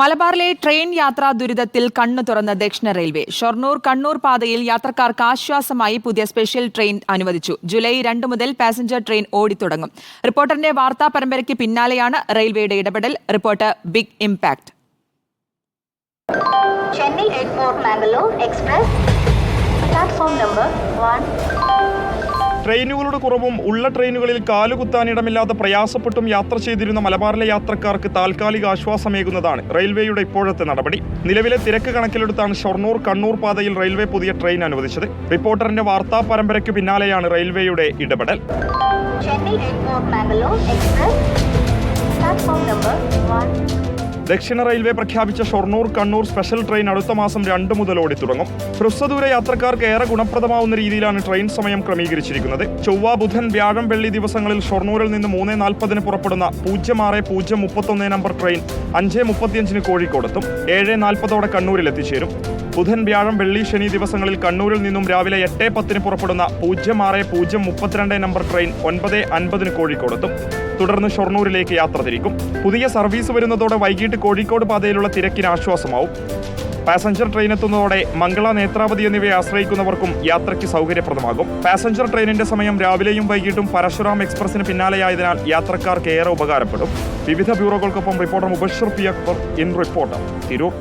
മലബാറിലെ ട്രെയിൻ യാത്രാ ദുരിതത്തിൽ കണ്ണു തുറന്ന ദക്ഷിണ റെയിൽവേ. ഷൊർണൂർ കണ്ണൂർ പാതയിൽ യാത്രക്കാർക്ക് ആശ്വാസമായി പുതിയ സ്പെഷ്യൽ ട്രെയിൻ അനുവദിച്ചു. ജൂലൈ 2 മുതൽ പാസഞ്ചർ ട്രെയിൻ ഓടിത്തുടങ്ങും. റിപ്പോർട്ടറിന്റെ വാർത്താ പരമ്പരയ്ക്ക് പിന്നാലെയാണ് റെയിൽവേയുടെ ഇടപെടൽ. Report big impact. Chennai airport Mangalore express platform number 1. ട്രെയിനുകളുടെ കുറവും ഉള്ള ട്രെയിനുകളിൽ കാലുകുത്താനിടമില്ലാതെ പ്രയാസപ്പെട്ടും യാത്ര ചെയ്തിരുന്ന മലബാറിലെ യാത്രക്കാർക്ക് താൽക്കാലിക ആശ്വാസമേകുന്നതാണ് റെയിൽവേയുടെ ഇപ്പോഴത്തെ നടപടി. നിലവിലെ തിരക്ക് കണക്കിലെടുത്താണ് ഷൊർണൂർ കണ്ണൂർ പാതയിൽ റെയിൽവേ പുതിയ ട്രെയിൻ അനുവദിച്ചത്. റിപ്പോർട്ടറിന്റെ വാർത്താ പരമ്പരയ്ക്ക് പിന്നാലെയാണ് റെയിൽവേയുടെ ഇടപെടൽ. Chennai airport Mangalore express platform number 1. ദക്ഷിണ റെയിൽവേ പ്രഖ്യാപിച്ച ഷൊർണൂർ കണ്ണൂർ സ്പെഷ്യൽ ട്രെയിൻ അടുത്ത മാസം 2 മുതൽ ഓടിത്തുടങ്ങും. ഹ്രസ്വദൂര യാത്രക്കാർക്ക് ഏറെ ഗുണപ്രദമാവുന്ന രീതിയിലാണ് ട്രെയിൻ സമയം ക്രമീകരിച്ചിരിക്കുന്നത്. ചൊവ്വ, ബുധൻ, വ്യാഴം, വെള്ളി ദിവസങ്ങളിൽ ഷൊർണൂരിൽ നിന്ന് 3:40 പുറപ്പെടുന്ന 06-031 നമ്പർ ട്രെയിൻ 5:35 കോഴിക്കോടെത്തും. 7:40 കണ്ണൂരിൽ എത്തിച്ചേരും. ബുധൻ, വ്യാഴം, വെള്ളി, ശനി ദിവസങ്ങളിൽ കണ്ണൂരിൽ നിന്നും രാവിലെ 8:10 പുറപ്പെടുന്ന 06-032 നമ്പർ ട്രെയിൻ 9:50 കോഴിക്കോടെത്തും. തുടർന്ന് ഷൊർണൂരിലേക്ക് യാത്ര തിരിക്കും. പുതിയ സർവീസ് വരുന്നതോടെ വൈകിട്ട് കോഴിക്കോട് പാതയിലുള്ള തിരക്കിന് ആശ്വാസമാവും. പാസഞ്ചർ ട്രെയിൻ എത്തുന്നതോടെ മംഗള, നേത്രാവതി എന്നിവയെ ആശ്രയിക്കുന്നവർക്കും യാത്രയ്ക്ക് സൗകര്യപ്രദമാകും. പാസഞ്ചർ ട്രെയിനിന്റെ സമയം രാവിലെയും വൈകിട്ടും പരശുറാം എക്സ്പ്രസിന് പിന്നാലെയായതിനാൽ യാത്രക്കാർക്ക് ഏറെ ഉപകാരപ്പെടും. വിവിധ ബ്യൂറോകൾക്കൊപ്പം reporter Mubashir P Akbar in reporter, Tirur.